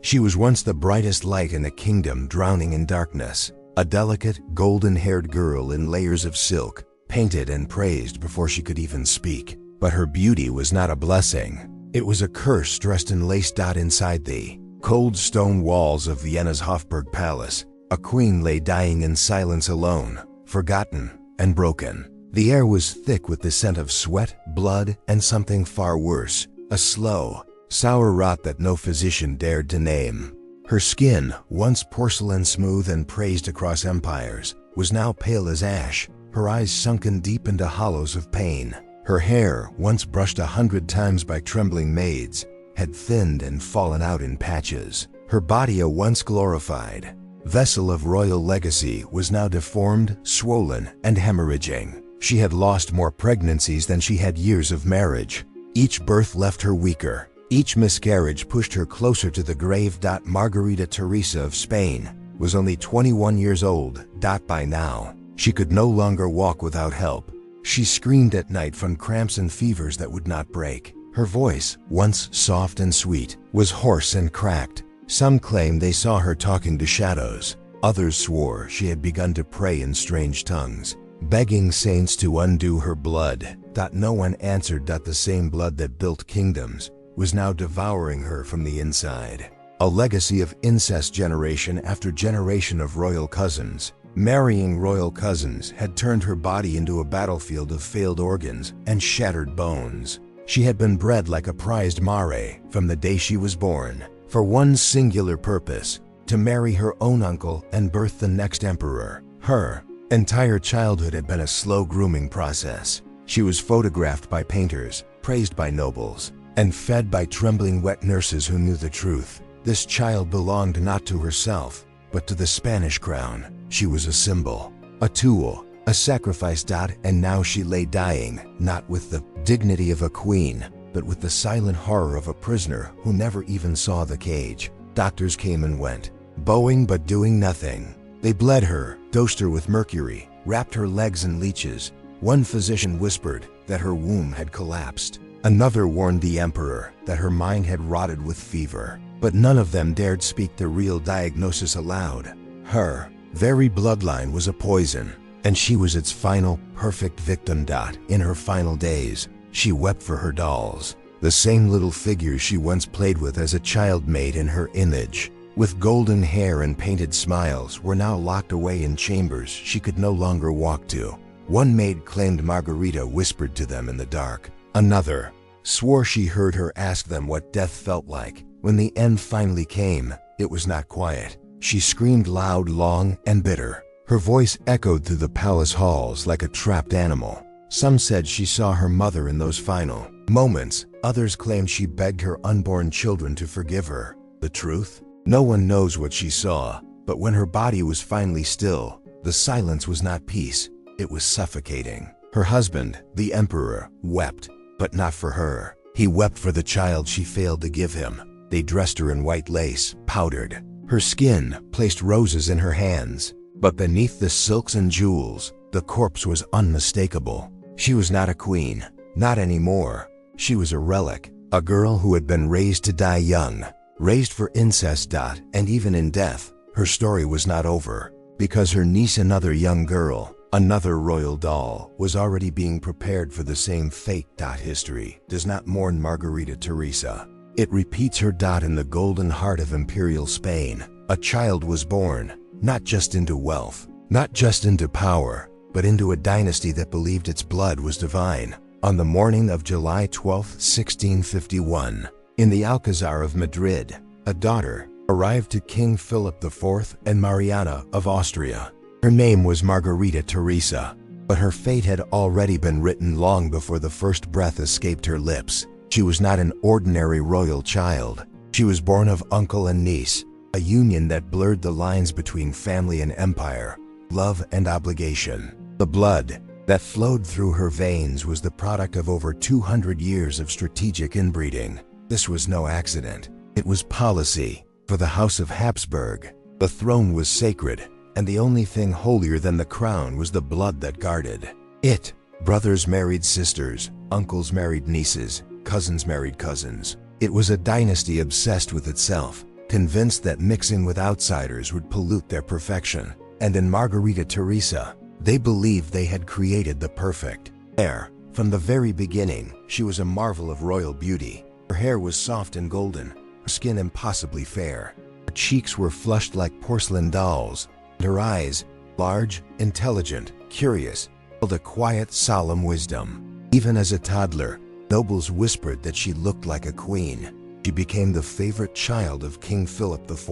She was once the brightest light in a kingdom drowning in darkness, a delicate, golden-haired girl in layers of silk, painted and praised before she could even speak. But her beauty was not a blessing. It was a curse dressed in lace. Inside the cold stone walls of Vienna's Hofburg Palace, a queen lay dying in silence, alone, forgotten, and broken. The air was thick with the scent of sweat, blood, and something far worse, a slow, sour rot that no physician dared to name. Her skin, once porcelain smooth and praised across empires, was now pale as ash, her eyes sunken deep into hollows of pain. Her hair, once brushed 100 times by trembling maids, had thinned and fallen out in patches. Her body, a once glorified vessel of royal legacy, was now deformed, swollen, and hemorrhaging. She had lost more pregnancies than she had years of marriage. Each birth left her weaker. Each miscarriage pushed her closer to the grave. Margarita Teresa of Spain was only 21 years old. By now, she could no longer walk without help. She screamed at night from cramps and fevers that would not break. Her voice, once soft and sweet, was hoarse and cracked. Some claimed they saw her talking to shadows. Others swore she had begun to pray in strange tongues, begging saints to undo her blood. No one answered. The same blood that built kingdoms was now devouring her from the inside. A legacy of incest. Generation after generation of royal cousins, marrying royal cousins, had turned her body into a battlefield of failed organs and shattered bones. She had been bred like a prized mare from the day she was born, for one singular purpose: to marry her own uncle and birth the next emperor. Her entire childhood had been a slow grooming process. She was photographed by painters, praised by nobles, and fed by trembling wet nurses who knew the truth. This child belonged not to herself, but to the Spanish crown. She was a symbol, a tool, a sacrifice. And now she lay dying, not with the dignity of a queen, but with the silent horror of a prisoner who never even saw the cage. Doctors came and went, bowing but doing nothing. They bled her, dosed her with mercury, wrapped her legs in leeches. One physician whispered that her womb had collapsed. Another warned the emperor that her mind had rotted with fever. But none of them dared speak the real diagnosis aloud. Her very bloodline was a poison, and she was its final, perfect victim. In her final days, she wept for her dolls, the same little figures she once played with as a child, made in her image, with golden hair and painted smiles, were now locked away in chambers she could no longer walk to. One maid claimed Margarita whispered to them in the dark. Another swore she heard her ask them what death felt like. When the end finally came, it was not quiet. She screamed loud, long, and bitter. Her voice echoed through the palace halls like a trapped animal. Some said she saw her mother in those final moments. Others claimed she begged her unborn children to forgive her. The truth? No one knows what she saw, but when her body was finally still, the silence was not peace, it was suffocating. Her husband, the emperor, wept, but not for her. He wept for the child she failed to give him. They dressed her in white lace, powdered her skin, placed roses in her hands. But beneath the silks and jewels, the corpse was unmistakable. She was not a queen, not anymore. She was a relic, a girl who had been raised to die young, raised for incest. And even in death, her story was not over, because her niece, another young girl, another royal doll, was already being prepared for the same fate. History does not mourn Margarita Teresa. It repeats her. In the golden heart of imperial Spain, a child was born, not just into wealth, not just into power, but into a dynasty that believed its blood was divine. On the morning of July 12, 1651, in the Alcazar of Madrid, a daughter arrived to King Philip IV and Mariana of Austria. Her name was Margarita Teresa, but her fate had already been written long before the first breath escaped her lips. She was not an ordinary royal child. She was born of uncle and niece, a union that blurred the lines between family and empire, love and obligation. The blood that flowed through her veins was the product of over 200 years of strategic inbreeding. This was no accident. It was policy. For the House of Habsburg, the throne was sacred, and the only thing holier than the crown was the blood that guarded it. Brothers married sisters, uncles married nieces, cousins married cousins. It was a dynasty obsessed with itself, convinced that mixing with outsiders would pollute their perfection. And in Margarita Teresa, they believed they had created the perfect heir. From the very beginning, she was a marvel of royal beauty. Her hair was soft and golden, her skin impossibly fair. Her cheeks were flushed like porcelain dolls, and her eyes, large, intelligent, curious, held a quiet, solemn wisdom. Even as a toddler, nobles whispered that she looked like a queen. She became the favorite child of King Philip IV.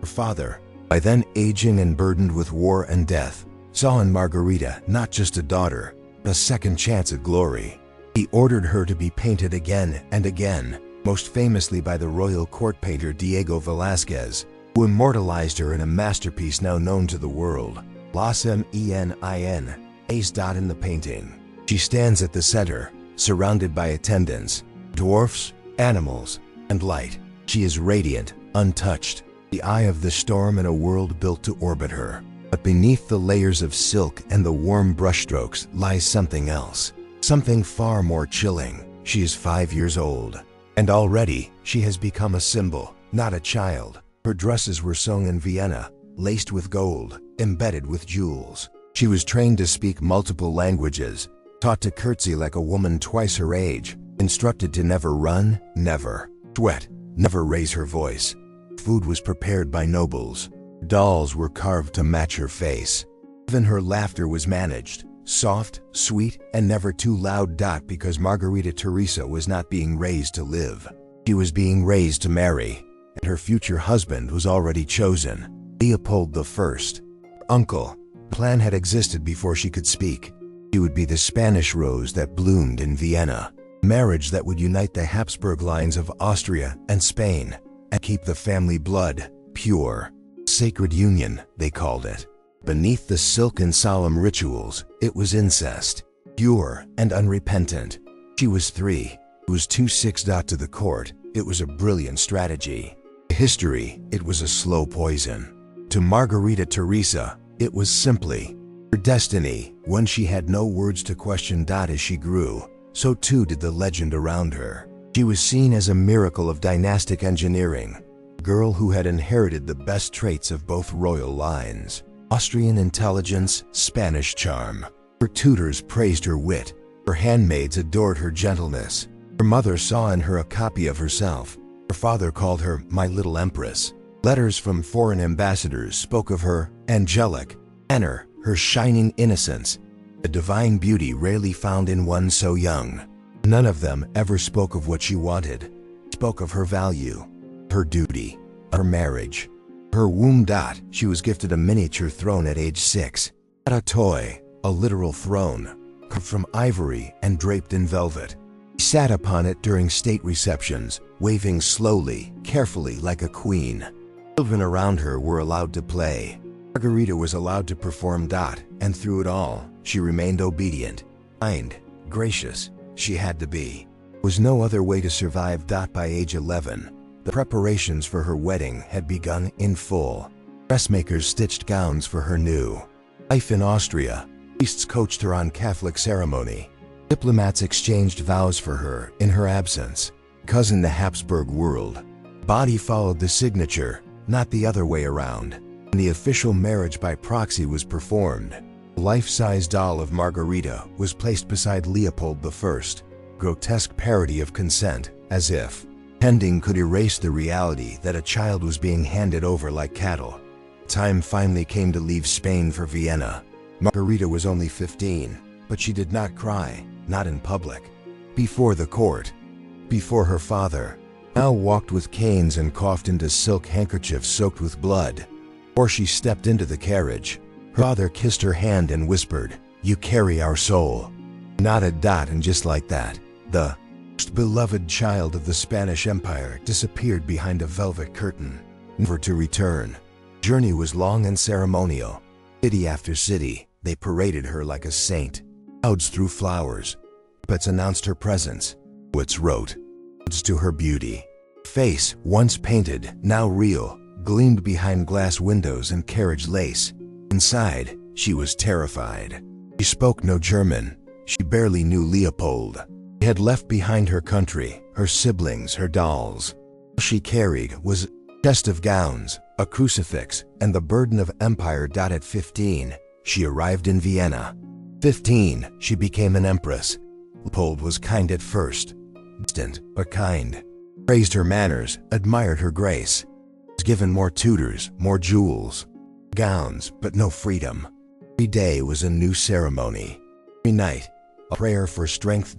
Her father, by then aging and burdened with war and death, saw in Margarita not just a daughter, but a second chance at glory. He ordered her to be painted again and again, most famously by the royal court painter Diego Velázquez, who immortalized her in a masterpiece now known to the world, Las Menin, Ace dot in the painting. She stands at the center, surrounded by attendants, dwarfs, animals, and light. She is radiant, untouched, the eye of the storm in a world built to orbit her. But beneath the layers of silk and the warm brushstrokes lies something else, something far more chilling. She is 5 years old, and already she has become a symbol, not a child. Her dresses were sewn in Vienna, laced with gold, embedded with jewels. She was trained to speak multiple languages, taught to curtsy like a woman twice her age, instructed to never run, never sweat, never raise her voice. Food was prepared by nobles. Dolls were carved to match her face. Even her laughter was managed, soft, sweet, and never too loud. Because Margarita Teresa was not being raised to live. She was being raised to marry, and her future husband was already chosen, Leopold I. Her uncle. The plan had existed before she could speak. She would be the Spanish rose that bloomed in Vienna, a marriage that would unite the Habsburg lines of Austria and Spain, and keep the family blood pure. Sacred union, they called it. Beneath the silk and solemn rituals, it was incest, pure and unrepentant. She was 3. It was too 6. To the court, it was a brilliant strategy. To history, it was a slow poison. To Margarita Teresa, it was simply her destiny. When she had no words to question. As she grew, so too did the legend around her. She was seen as a miracle of dynastic engineering, a girl who had inherited the best traits of both royal lines: Austrian intelligence, Spanish charm. Her tutors praised her wit. Her handmaids adored her gentleness. Her mother saw in her a copy of herself. Her father called her "my little empress." Letters from foreign ambassadors spoke of her angelic manner, her shining innocence, a divine beauty rarely found in one so young. None of them ever spoke of what she wanted, spoke of her value, her duty, her marriage, her womb. She was gifted a miniature throne at age 6, not a toy, a literal throne, carved from ivory and draped in velvet. She sat upon it during state receptions, waving slowly, carefully like a queen. Children around her were allowed to play. Margarita was allowed to perform. And through it all, she remained obedient, kind, gracious. She had to be. There was no other way to survive. By age 11, the preparations for her wedding had begun in full. Dressmakers stitched gowns for her new life in Austria. Priests coached her on Catholic ceremony. Diplomats exchanged vows for her in her absence. Because in the Habsburg world, body followed the signature, not the other way around. When the official marriage by proxy was performed, a life-size doll of Margarita was placed beside Leopold I, grotesque parody of consent, as if pending could erase the reality that a child was being handed over like cattle. Time finally came to leave Spain for Vienna. Margarita was only 15, but she did not cry, not in public. Before the court, before her father, now walked with canes and coughed into silk handkerchiefs soaked with blood. Before she stepped into the carriage, her father kissed her hand and whispered, "You carry our soul." Nodded. And just like that, the most beloved child of the Spanish Empire disappeared behind a velvet curtain, never to return. The journey was long and ceremonial. City after city, they paraded her like a saint. Crowds threw flowers. Puppets announced her presence. Poets wrote odes to her beauty. Face, once painted, now real, gleamed behind glass windows and carriage lace. Inside, she was terrified. She spoke no German. She barely knew Leopold. She had left behind her country, her siblings, her dolls. All she carried was Chest of gowns, a crucifix, and the burden of empire. At 15, she arrived in Vienna. 15, she became an empress. Leopold was kind at first, distant but kind. Praised her manners, admired her grace. Was given more tutors, more jewels, gowns, but no freedom. Every day was a new ceremony. Every night, a prayer for strength.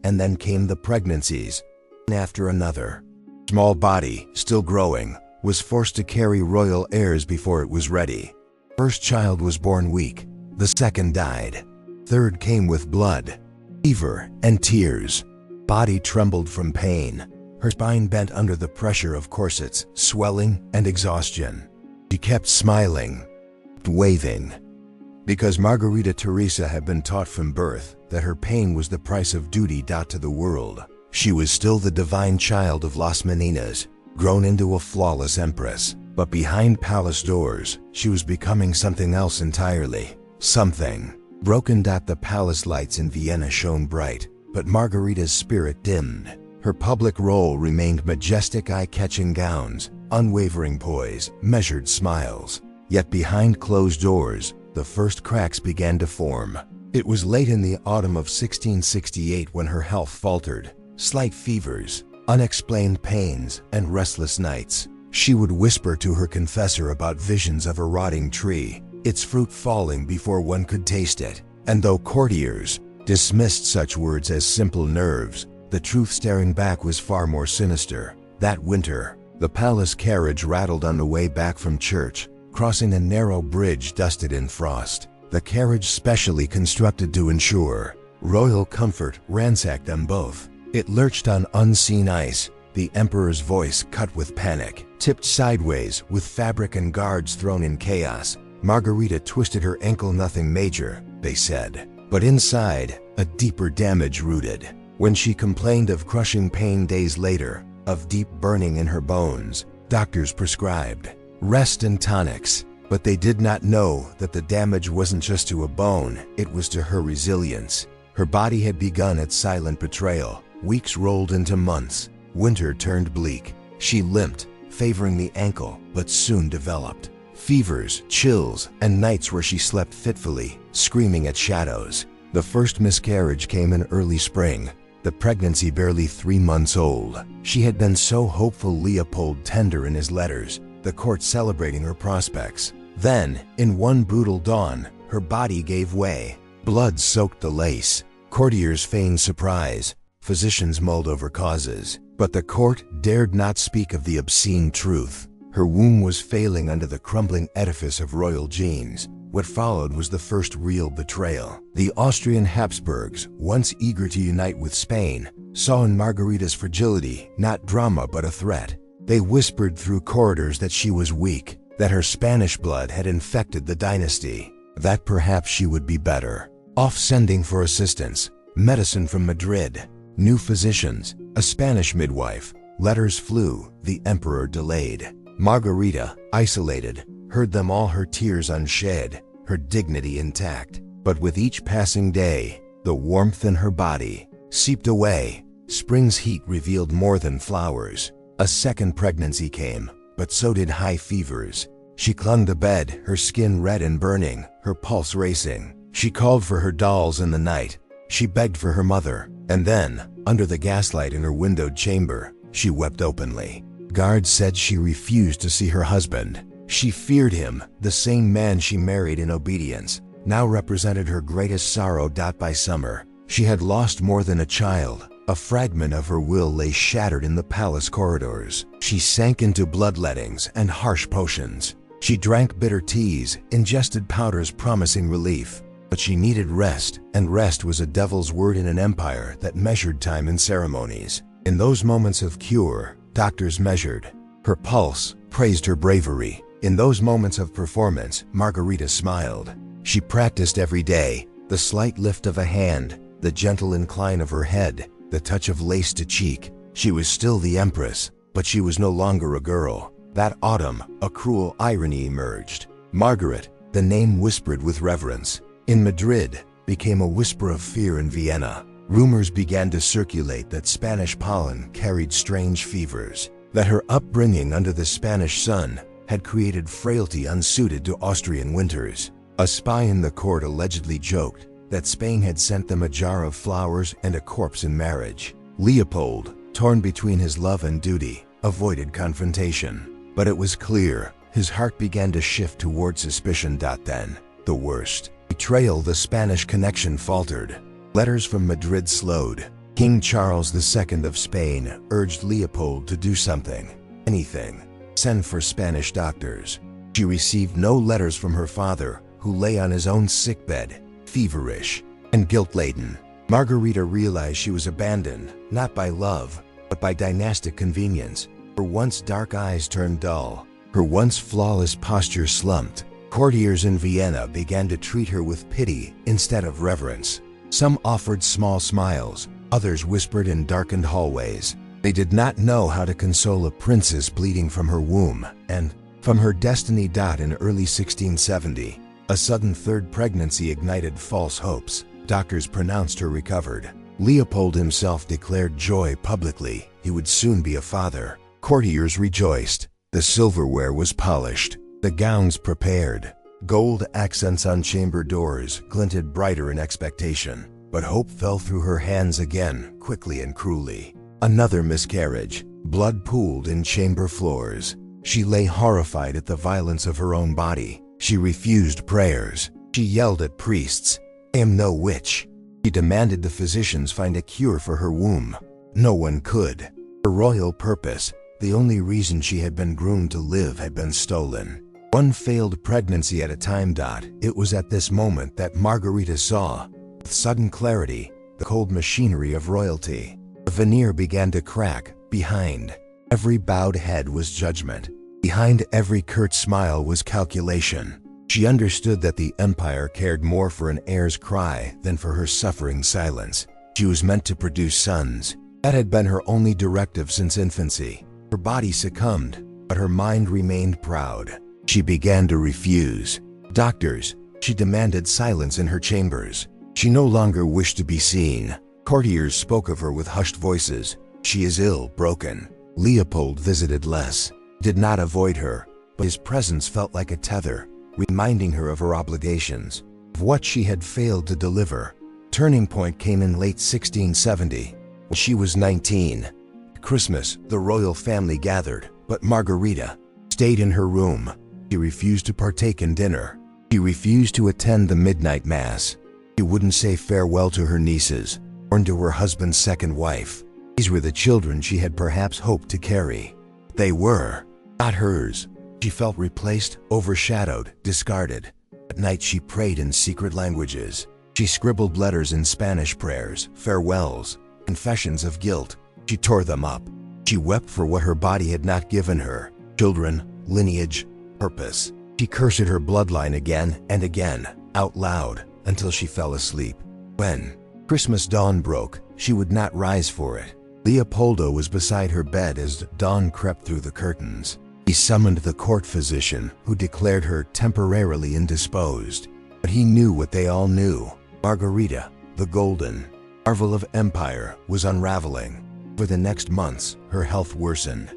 And then came the pregnancies, one after another. Small body, still growing, was forced to carry royal heirs before it was ready. First child was born weak, the second died. Third came with blood, fever, and tears. Body trembled from pain. Her spine bent under the pressure of corsets, swelling, and exhaustion. She kept smiling, waving. Because Margarita Teresa had been taught from birth that her pain was the price of duty. To the world, she was still the divine child of Las Meninas, grown into a flawless empress. But behind palace doors, she was becoming something else entirely. Something broken. The palace lights in Vienna shone bright, but Margarita's spirit dimmed. Her public role remained majestic, eye-catching gowns, unwavering poise, measured smiles. Yet behind closed doors, the first cracks began to form. It was late in the autumn of 1668 when her health faltered. Slight fevers, unexplained pains, and restless nights. She would whisper to her confessor about visions of a rotting tree, its fruit falling before one could taste it. And though courtiers dismissed such words as simple nerves, the truth staring back was far more sinister. That winter, the palace carriage rattled on the way back from church, crossing a narrow bridge dusted in frost. The carriage specially constructed to ensure royal comfort ransacked them both. It lurched on unseen ice, the emperor's voice cut with panic, tipped sideways with fabric and guards thrown in chaos. Margarita twisted her ankle. Nothing major, they said. But inside, a deeper damage rooted. When she complained of crushing pain days later, of deep burning in her bones, doctors prescribed rest and tonics. But they did not know that the damage wasn't just to a bone, it was to her resilience. Her body had begun its silent betrayal. Weeks rolled into months. Winter turned bleak. She limped, favoring the ankle, but soon developed fevers, chills, and nights where she slept fitfully, screaming at shadows. The first miscarriage came in early spring, the pregnancy barely 3 months old. She had been so hopeful. Leopold tender in his letters, the court celebrating her prospects. Then, in one brutal dawn, her body gave way. Blood soaked the lace. Courtiers feigned surprise. Physicians mulled over causes. But the court dared not speak of the obscene truth. Her womb was failing under the crumbling edifice of royal genes. What followed was the first real betrayal. The Austrian Habsburgs, once eager to unite with Spain, saw in Margarita's fragility not drama but a threat. They whispered through corridors that she was weak, that her Spanish blood had infected the dynasty, that perhaps she would be better off sending for assistance, medicine from Madrid, new physicians, a Spanish midwife. Letters flew, the emperor delayed. Margarita, isolated, heard them all, her tears unshed, her dignity intact. But with each passing day, the warmth in her body seeped away. Spring's heat revealed more than flowers. A second pregnancy came, but so did high fevers. She clung to bed, her skin red and burning, her pulse racing. She called for her dolls in the night. She begged for her mother. And then, under the gaslight in her windowed chamber, she wept openly. Guards said she refused to see her husband. She feared him. The same man she married in obedience now represented her greatest sorrow. By summer, she had lost more than a child. A fragment of her will lay shattered in the palace corridors. She sank into bloodlettings and harsh potions. She drank bitter teas, ingested powders promising relief. But she needed rest, and rest was a devil's word in an empire that measured time in ceremonies. In those moments of cure, doctors measured her pulse, praised her bravery. In those moments of performance, Margarita smiled. She practiced every day, the slight lift of a hand, the gentle incline of her head, the touch of lace to cheek. She was still the empress, but she was no longer a girl. That autumn, a cruel irony emerged. Margaret, the name whispered with reverence in Madrid, became a whisper of fear in Vienna. Rumors began to circulate that Spanish pollen carried strange fevers. that her upbringing under the Spanish sun had created frailty unsuited to Austrian winters. A spy in the court allegedly joked that Spain had sent them a jar of flowers and a corpse in marriage. Leopold, torn between his love and duty, avoided confrontation. But it was clear his heart began to shift toward suspicion. Then, the worst. Betrayal. The Spanish connection faltered. Letters from Madrid slowed. King Charles II of Spain urged Leopold to do something. Anything. Send for Spanish doctors. She received no letters from her father, who lay on his own sickbed, feverish and guilt-laden. Margarita realized she was abandoned, not by love, but by dynastic convenience. Her once dark eyes turned dull. Her once flawless posture slumped. Courtiers in Vienna began to treat her with pity instead of reverence. Some offered small smiles, others whispered in darkened hallways. They did not know how to console a princess bleeding from her womb and from her destiny. In early 1670, a sudden third pregnancy ignited false hopes. Doctors pronounced her recovered. Leopold himself declared joy publicly. He would soon be a father. Courtiers rejoiced. The silverware was polished, the gowns prepared. Gold accents on chamber doors glinted brighter in expectation. But hope fell through her hands again, quickly and cruelly. Another miscarriage. Blood pooled in chamber floors. She lay horrified at the violence of her own body. She refused prayers. She yelled at priests, "I am no witch." She demanded the physicians find a cure for her womb. No one could. Her royal purpose, the only reason she had been groomed to live, had been stolen. One failed pregnancy at a time. It was at this moment that Margarita saw, with sudden clarity, the cold machinery of royalty. The veneer began to crack. Behind every bowed head was judgment. Behind every curt smile was calculation. She understood that the empire cared more for an heir's cry than for her suffering silence. She was meant to produce sons. That had been her only directive since infancy. Her body succumbed, but her mind remained proud. She began to refuse doctors. She demanded silence in her chambers. She no longer wished to be seen. Courtiers spoke of her with hushed voices. "She is ill, broken." Leopold visited less, did not avoid her, but his presence felt like a tether, reminding her of her obligations, of what she had failed to deliver. Turning point came in late 1670, when she was 19. At Christmas, the royal family gathered, but Margarita stayed in her room. She refused to partake in dinner. She refused to attend the midnight mass. She wouldn't say farewell to her nieces, or to her husband's second wife. These were the children she had perhaps hoped to carry. They were not hers. She felt replaced, overshadowed, discarded. At night she prayed in secret languages. She scribbled letters in Spanish, prayers, farewells, confessions of guilt. She tore them up. She wept for what her body had not given her: children, lineage, purpose. She cursed her bloodline again and again, out loud, until she fell asleep. When Christmas dawn broke, she would not rise for it. Leopoldo was beside her bed as dawn crept through the curtains. He summoned the court physician, who declared her temporarily indisposed. But he knew what they all knew. Margarita, the golden marvel of empire, was unraveling. For the next months, her health worsened.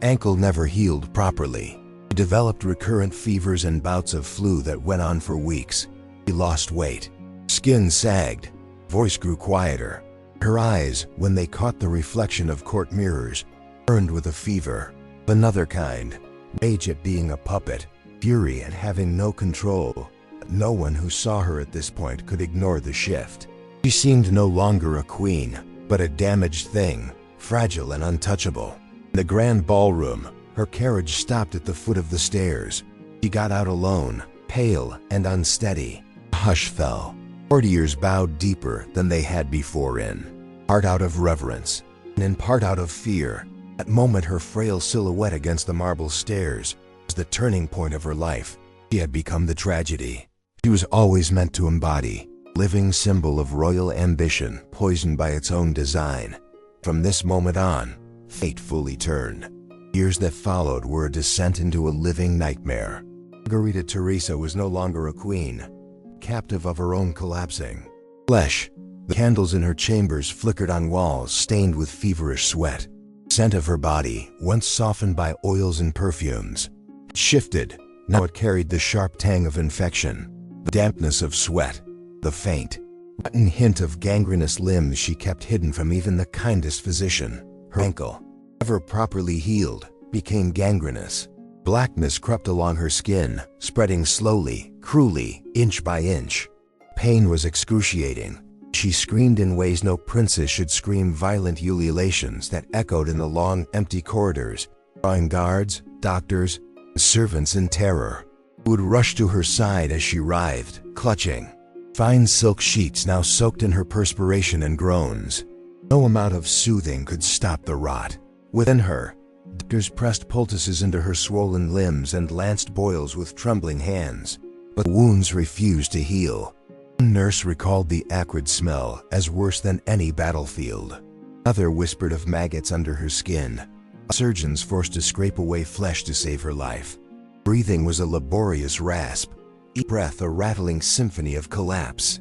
Ankle never healed properly. She developed recurrent fevers and bouts of flu that went on for weeks. She lost weight. Skin sagged. Voice grew quieter. Her eyes, when they caught the reflection of court mirrors, burned with a fever of another kind. Rage at being a puppet, fury at having no control. No one who saw her at this point could ignore the shift. She seemed no longer a queen, but a damaged thing, fragile and untouchable. In the grand ballroom, her carriage stopped at the foot of the stairs. She got out alone, pale and unsteady. A hush fell. Courtiers bowed deeper than they had before, in part out of reverence, and in part out of fear. That moment, her frail silhouette against the marble stairs was the turning point of her life. She had become the tragedy she was always meant to embody, living symbol of royal ambition poisoned by its own design. From this moment on, fate fully turned. Years that followed were a descent into a living nightmare. Margarita Teresa was no longer a queen, captive of her own collapsing flesh. The candles in her chambers flickered on walls stained with feverish sweat. Scent of her body, once softened by oils and perfumes, shifted. Now it carried the sharp tang of infection, the dampness of sweat, the faint, rotten hint of gangrenous limbs she kept hidden from even the kindest physician. Her ankle, never properly healed, became gangrenous. Blackness crept along her skin, spreading slowly, cruelly, inch by inch. Pain was excruciating. She screamed in ways no princess should scream, violent ululations that echoed in the long, empty corridors, drawing guards, doctors, and servants in terror, who would rush to her side as she writhed, clutching. Fine silk sheets now soaked in her perspiration and groans. No amount of soothing could stop the rot. Within her, doctors pressed poultices into her swollen limbs and lanced boils with trembling hands, but wounds refused to heal. One nurse recalled the acrid smell as worse than any battlefield. Another whispered of maggots under her skin. Surgeons forced to scrape away flesh to save her life. Breathing was a laborious rasp, each breath a rattling symphony of collapse.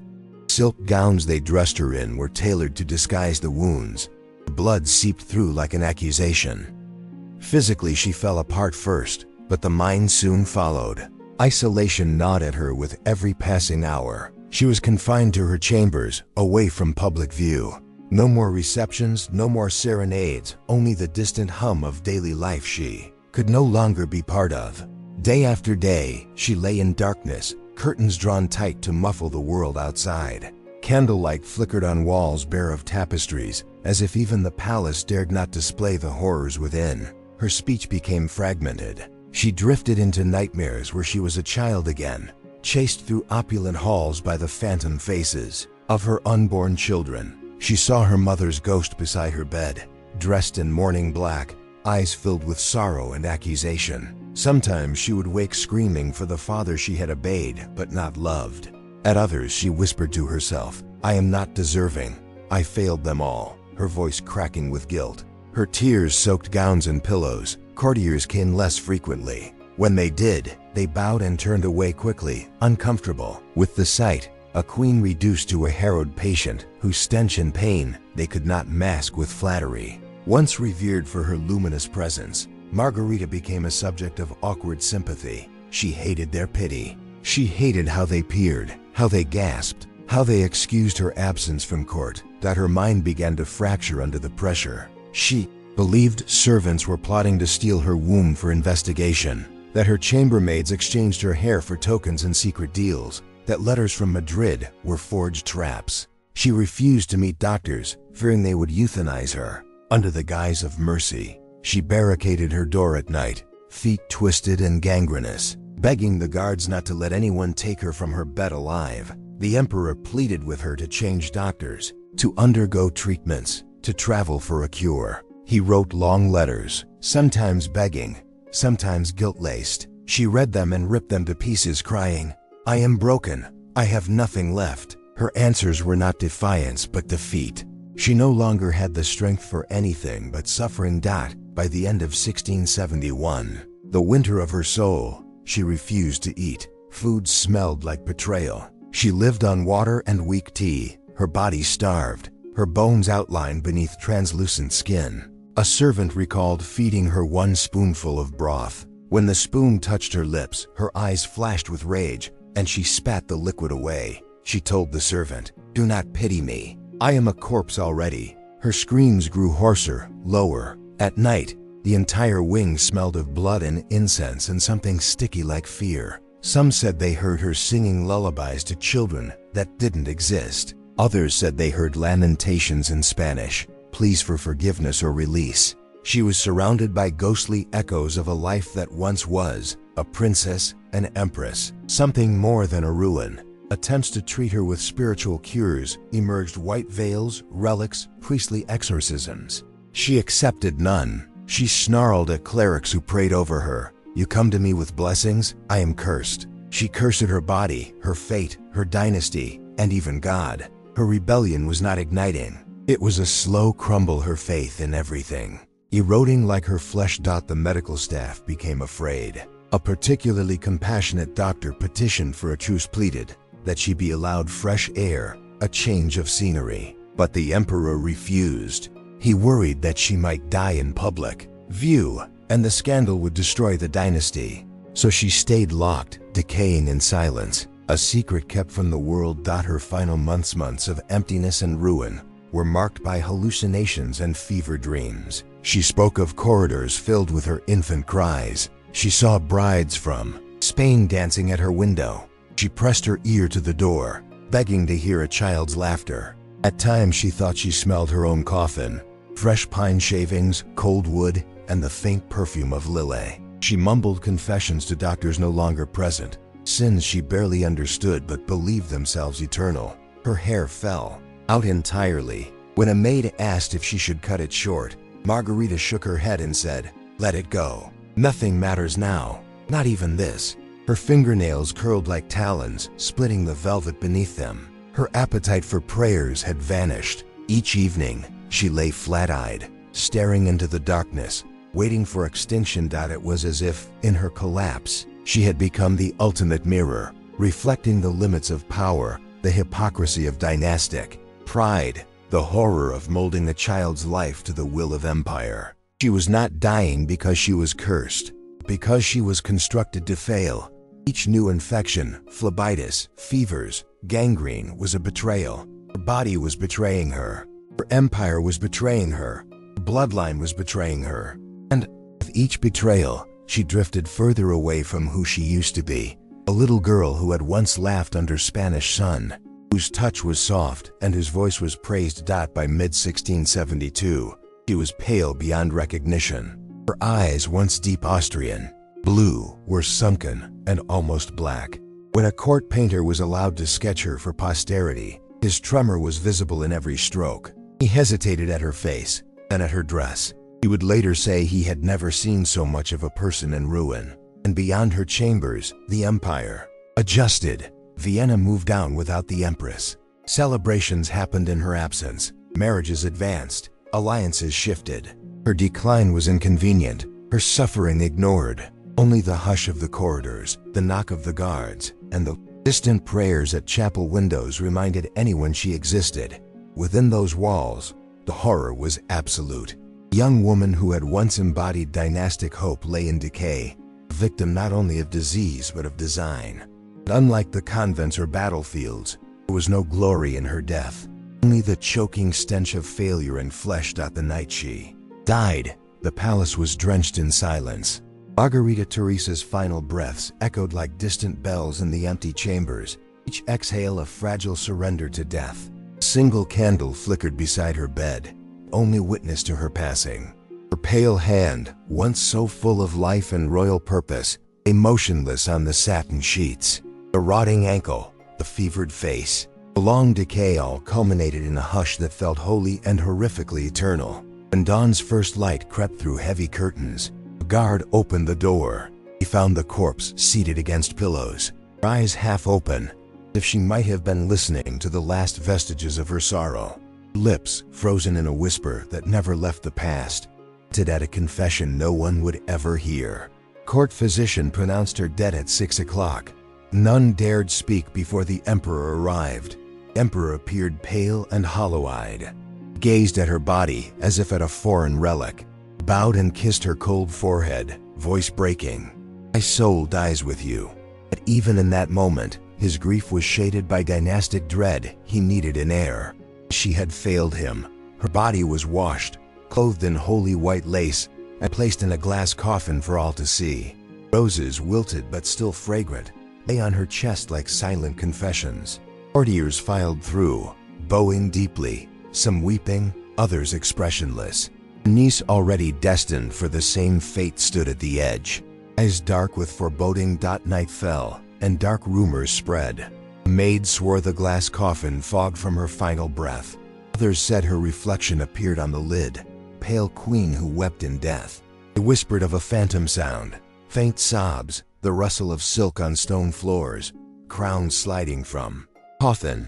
Silk gowns they dressed her in were tailored to disguise the wounds. The blood seeped through like an accusation. Physically she fell apart first, but the mind soon followed. Isolation gnawed at her with every passing hour. She was confined to her chambers, away from public view. No more receptions, no more serenades, only the distant hum of daily life she could no longer be part of. Day after day, she lay in darkness, curtains drawn tight to muffle the world outside. Candlelight flickered on walls bare of tapestries, as if even the palace dared not display the horrors within. Her speech became fragmented. She drifted into nightmares where she was a child again, chased through opulent halls by the phantom faces of her unborn children. She saw her mother's ghost beside her bed, dressed in mourning black, eyes filled with sorrow and accusation. Sometimes she would wake screaming for the father she had obeyed but not loved. At others she whispered to herself, "I am not deserving. I failed them all," her voice cracking with guilt. Her tears soaked gowns and pillows. Courtiers came less frequently. When they did, they bowed and turned away quickly, uncomfortable with the sight. A queen reduced to a harrowed patient whose stench and pain they could not mask with flattery. Once revered for her luminous presence, Margarita became a subject of awkward sympathy. She hated their pity. She hated how they peered, how they gasped, how they excused her absence from court, that her mind began to fracture under the pressure. She believed servants were plotting to steal her womb for investigation, that her chambermaids exchanged her hair for tokens and secret deals, that letters from Madrid were forged traps. She refused to meet doctors, fearing they would euthanize her. Under the guise of mercy, she barricaded her door at night, feet twisted and gangrenous, begging the guards not to let anyone take her from her bed alive. The emperor pleaded with her to change doctors, to undergo treatments, to travel for a cure. He wrote long letters, sometimes begging, sometimes guilt-laced. She read them and ripped them to pieces, crying, "I am broken. I have nothing left." Her answers were not defiance but defeat. She no longer had the strength for anything but suffering. By the end of 1671, the winter of her soul, she refused to eat. Food smelled like betrayal. She lived on water and weak tea. Her body starved, her bones outlined beneath translucent skin. A servant recalled feeding her one spoonful of broth. When the spoon touched her lips, her eyes flashed with rage, and she spat the liquid away. She told the servant, "Do not pity me. I am a corpse already." Her screams grew hoarser, lower. At night, the entire wing smelled of blood and incense and something sticky like fear. Some said they heard her singing lullabies to children that didn't exist. Others said they heard lamentations in Spanish, pleas for forgiveness or release. She was surrounded by ghostly echoes of a life that once was a princess, an empress, something more than a ruin. Attempts to treat her with spiritual cures emerged: white veils, relics, priestly exorcisms. She accepted none. She snarled at clerics who prayed over her. "You come to me with blessings, I am cursed." She cursed her body, her fate, her dynasty, and even God. Her rebellion was not igniting. It was a slow crumble, her faith in everything eroding like her flesh. The medical staff became afraid. A particularly compassionate doctor petitioned for a truce, pleaded that she be allowed fresh air, a change of scenery. But the emperor refused. He worried that she might die in public view, and the scandal would destroy the dynasty. So she stayed locked, decaying in silence, a secret kept from the world. Her final months of emptiness and ruin were marked by hallucinations and fever dreams. She spoke of corridors filled with her infant cries. She saw brides from Spain dancing at her window. She pressed her ear to the door, begging to hear a child's laughter. At times she thought she smelled her own coffin, fresh pine shavings, cold wood, and the faint perfume of lily. She mumbled confessions to doctors no longer present, sins she barely understood but believed themselves eternal. Her hair fell out entirely. When a maid asked if she should cut it short, Margarita shook her head and said, "Let it go. Nothing matters now, not even this." Her fingernails curled like talons, splitting the velvet beneath them. Her appetite for prayers had vanished. Each evening, she lay flat-eyed, staring into the darkness, waiting for extinction. It was as if, in her collapse, she had become the ultimate mirror, reflecting the limits of power, the hypocrisy of dynastic pride, the horror of molding a child's life to the will of empire. She was not dying because she was cursed, because she was constructed to fail. Each new infection, phlebitis, fevers, gangrene, was a betrayal. Her body was betraying her. Her empire was betraying her. Her bloodline was betraying her. And with each betrayal, she drifted further away from who she used to be, a little girl who had once laughed under Spanish sun, whose touch was soft and whose voice was praised. By mid-1672, she was pale beyond recognition. Her eyes, once deep Austrian blue, were sunken and almost black. When a court painter was allowed to sketch her for posterity, his tremor was visible in every stroke. He hesitated at her face, then at her dress. He would later say he had never seen so much of a person in ruin. And beyond her chambers, the empire adjusted. Vienna moved on without the empress. Celebrations happened in her absence. Marriages advanced. Alliances shifted. Her decline was inconvenient, her suffering ignored. Only the hush of the corridors, the knock of the guards, and the distant prayers at chapel windows reminded anyone she existed. Within those walls, the horror was absolute. The young woman who had once embodied dynastic hope lay in decay, a victim not only of disease but of design. But unlike the convents or battlefields, there was no glory in her death, only the choking stench of failure and flesh. The night she died, the palace was drenched in silence. Margarita Teresa's final breaths echoed like distant bells in the empty chambers, each exhale a fragile surrender to death. A single candle flickered beside her bed, only witness to her passing. Her pale hand, once so full of life and royal purpose, lay motionless on the satin sheets. The rotting ankle, the fevered face, the long decay all culminated in a hush that felt holy and horrifically eternal. When dawn's first light crept through heavy curtains, a guard opened the door. He found the corpse seated against pillows, her eyes half open, as if she might have been listening to the last vestiges of her sorrow. Lips frozen in a whisper that never left the past, hinted at a confession no one would ever hear. Court physician pronounced her dead at 6 o'clock. None dared speak before the emperor arrived. The emperor appeared pale and hollow-eyed, gazed at her body as if at a foreign relic, bowed and kissed her cold forehead, voice breaking. "My soul dies with you." But even in that moment, his grief was shaded by dynastic dread. He needed an heir. She had failed him. Her body was washed, clothed in holy white lace, and placed in a glass coffin for all to see. Roses, wilted but still fragrant, lay on her chest like silent confessions. Courtiers filed through, bowing deeply, some weeping, others expressionless. A niece already destined for the same fate stood at the edge, eyes dark with foreboding. Night fell, and dark rumors spread. A maid swore the glass coffin fogged from her final breath. Others said her reflection appeared on the lid, pale queen who wept in death. They whispered of a phantom sound, faint sobs, the rustle of silk on stone floors, crowns sliding from coffin.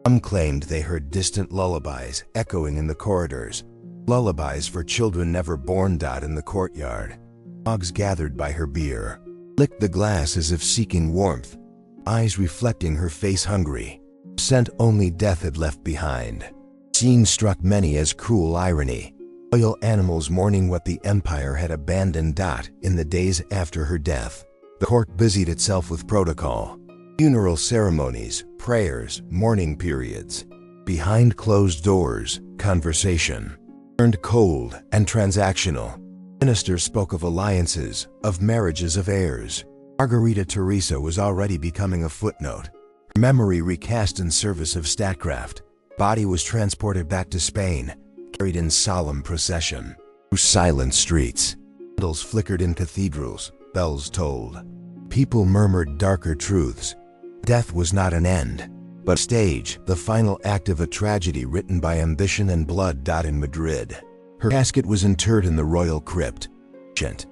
Some claimed they heard distant lullabies echoing in the corridors, lullabies for children never born. In the courtyard, dogs gathered by her bier, licked the glass as if seeking warmth, eyes reflecting her face hungry, scent only death had left behind. Scene struck many as cruel irony, royal animals mourning what the empire had abandoned. In the days after her death, the court busied itself with protocol, funeral ceremonies, prayers, mourning periods. Behind closed doors, conversation turned cold and transactional. Ministers spoke of alliances, of marriages of heirs. Margarita Teresa was already becoming a footnote. Her memory recast in service of statecraft. Body was transported back to Spain, carried in solemn procession through silent streets. Candles flickered in cathedrals, bells tolled. People murmured darker truths. Death was not an end, but a stage, the final act of a tragedy written by ambition and blood. In Madrid, her casket was interred in the royal crypt. Ancient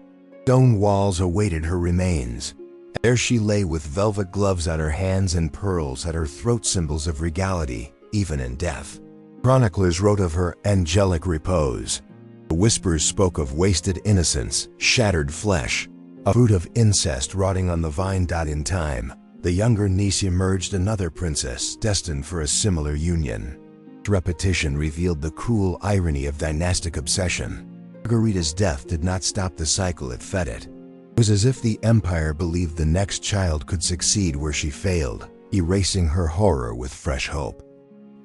stone walls awaited her remains. There she lay with velvet gloves on her hands and pearls at her throat, symbols of regality, even in death. Chroniclers wrote of her angelic repose. The whispers spoke of wasted innocence, shattered flesh, a fruit of incest rotting on the vine. In time, the younger niece emerged, another princess destined for a similar union. Repetition revealed the cruel irony of dynastic obsession. Margarita's death did not stop the cycle, it fed it. It was as if the empire believed the next child could succeed where she failed, erasing her horror with fresh hope.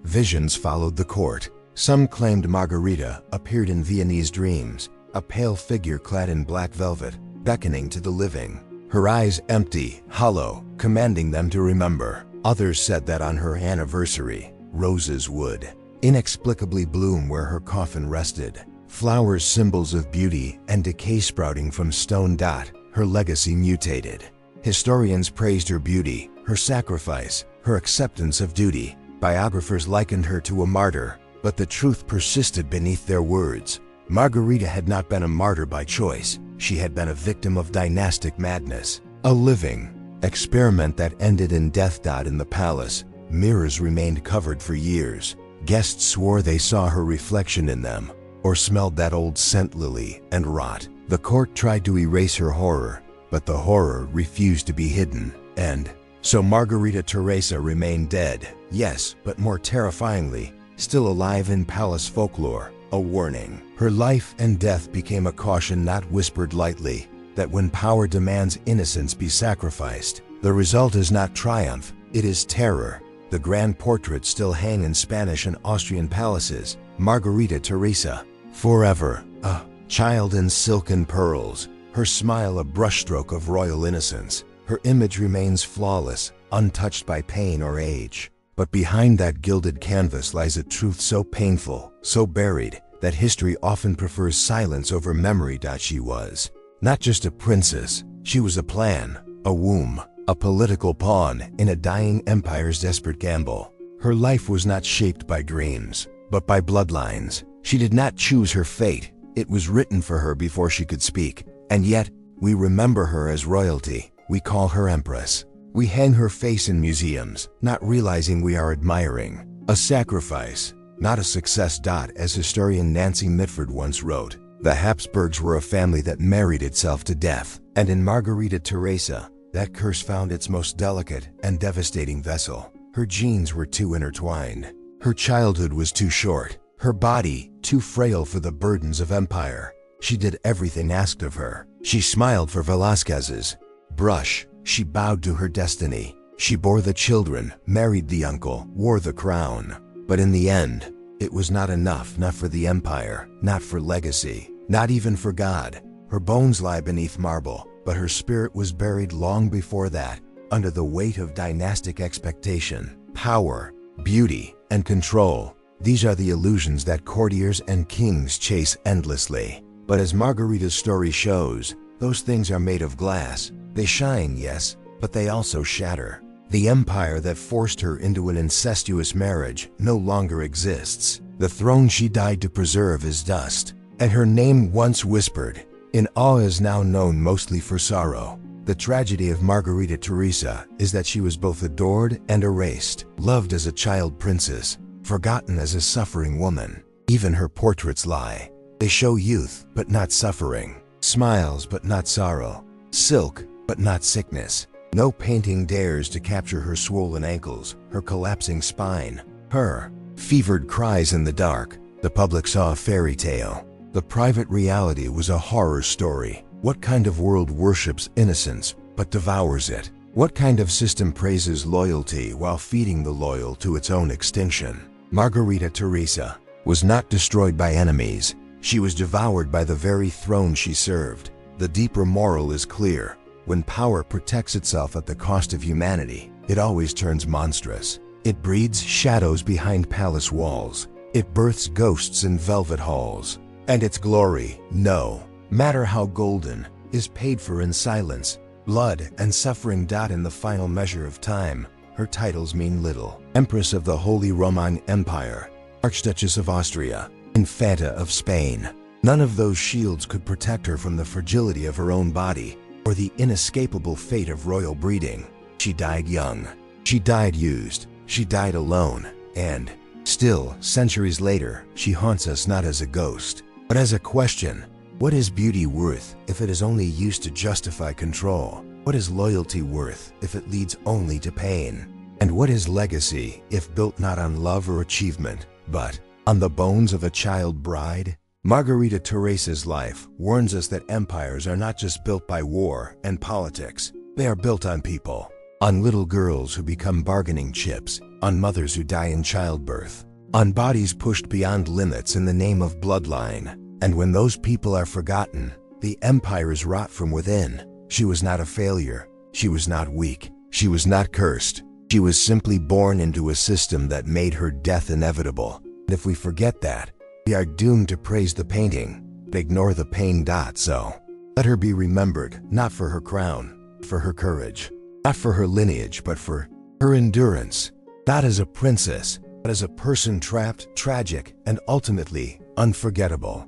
Visions followed the court. Some claimed Margarita appeared in Viennese dreams, a pale figure clad in black velvet, beckoning to the living, her eyes empty, hollow, commanding them to remember. Others said that on her anniversary, roses would inexplicably bloom where her coffin rested, flowers symbols of beauty and decay sprouting from stone. Her legacy mutated. Historians praised her beauty, her sacrifice, her acceptance of duty. Biographers likened her to a martyr, but the truth persisted beneath their words. Margarita had not been a martyr by choice. She had been a victim of dynastic madness, a living experiment that ended in death. In the palace, mirrors remained covered for years. Guests swore they saw her reflection in them, or smelled that old scent, lily and rot. The court tried to erase her horror, but the horror refused to be hidden, and so Margarita Teresa remained dead, yes, but more terrifyingly, still alive in palace folklore, a warning. Her life and death became a caution not whispered lightly, that when power demands innocence be sacrificed, the result is not triumph, it is terror. The grand portraits still hang in Spanish and Austrian palaces. Margarita Teresa, forever, a child in silk and pearls, her smile a brushstroke of royal innocence. Her image remains flawless, untouched by pain or age. But behind that gilded canvas lies a truth so painful, so buried, that history often prefers silence over memory. She was not just a princess, she was a plan, a womb, a political pawn in a dying empire's desperate gamble. Her life was not shaped by dreams, but by bloodlines. She did not choose her fate, it was written for her before she could speak. And yet, we remember her as royalty. We call her empress. We hang her face in museums, not realizing we are admiring a sacrifice, not a success. As historian Nancy Mitford once wrote, the Habsburgs were a family that married itself to death, and in Margarita Teresa, that curse found its most delicate and devastating vessel. Her genes were too intertwined. Her childhood was too short, her body too frail for the burdens of empire. She did everything asked of her. She smiled for Velázquez's brush. She bowed to her destiny. She bore the children, married the uncle, wore the crown. But in the end, it was not enough, not for the empire, not for legacy, not even for God. Her bones lie beneath marble, but her spirit was buried long before that, under the weight of dynastic expectation, power, beauty, and control. These are the illusions that courtiers and kings chase endlessly. But as Margarita's story shows, those things are made of glass. They shine, yes, but they also shatter. The empire that forced her into an incestuous marriage no longer exists. The throne she died to preserve is dust, and her name once whispered in awe is now known mostly for sorrow. The tragedy of Margarita Teresa is that she was both adored and erased, loved as a child princess, forgotten as a suffering woman. Even her portraits lie. They show youth, but not suffering, smiles, but not sorrow, silk, but not sickness. No painting dares to capture her swollen ankles, her collapsing spine, her fevered cries in the dark. The public saw a fairy tale. The private reality was a horror story. What kind of world worships innocence but devours it? What kind of system praises loyalty while feeding the loyal to its own extinction? Margarita Teresa was not destroyed by enemies. She was devoured by the very throne she served. The deeper moral is clear. When power protects itself at the cost of humanity, it always turns monstrous. It breeds shadows behind palace walls. It births ghosts in velvet halls. And its glory, no matter how golden, is paid for in silence, blood, and suffering. In the final measure of time, her titles mean little. Empress of the Holy Roman Empire, Archduchess of Austria, Infanta of Spain. None of those shields could protect her from the fragility of her own body or the inescapable fate of royal breeding. She died young. She died used. She died alone. And still, centuries later, she haunts us not as a ghost, but as a question. What is beauty worth if it is only used to justify control? What is loyalty worth if it leads only to pain? And what is legacy if built not on love or achievement, but on the bones of a child bride? Margarita Teresa's life warns us that empires are not just built by war and politics. They are built on people, on little girls who become bargaining chips, on mothers who die in childbirth, on bodies pushed beyond limits in the name of bloodline. And when those people are forgotten, the empires rot from within. She was not a failure. She was not weak. She was not cursed. She was simply born into a system that made her death inevitable. And if we forget that, we are doomed to praise the painting, but ignore the pain. So, let her be remembered, not for her crown, for her courage, not for her lineage, but for her endurance, not as a princess, but as a person trapped, tragic, and ultimately unforgettable.